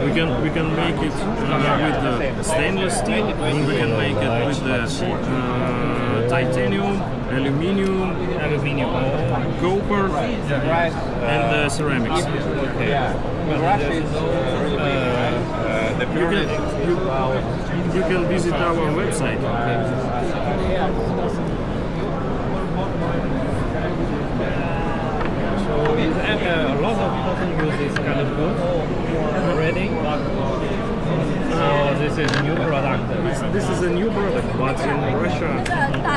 We can make it with the stainless steel. We can make it with the titanium, aluminium, copper, and ceramics. You can visit our website. And a lot of people use this kind of goods already. So this is a new product. This is a new product, but in Russia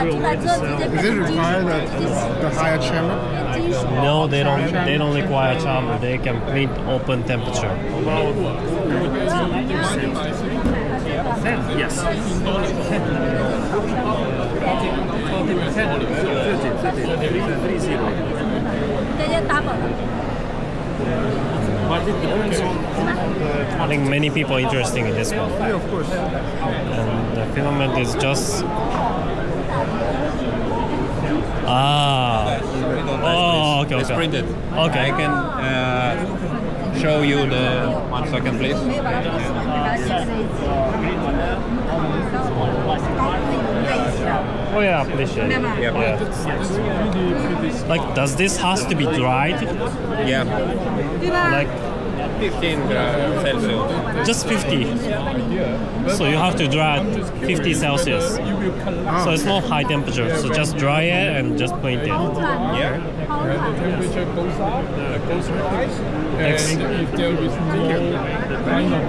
we already sell. Does it require the higher chamber? No, they don't require chamber. They can print open temperature. About 40%. Yes. 30. But it depends on I think many people are interested in this one. yeah, of course. And the filament is just okay. It's printed. Okay. I can show you the 1 second, please. Oh yeah, appreciate it. Yeah. Like, does this has to be dried? Yeah, Like 15 Celsius. just 50. So you have to dry at 50 Celsius. So it's not high temperature. So just dry it and just print it. Yeah. The temperature goes up, Thanks. and if there is no kind of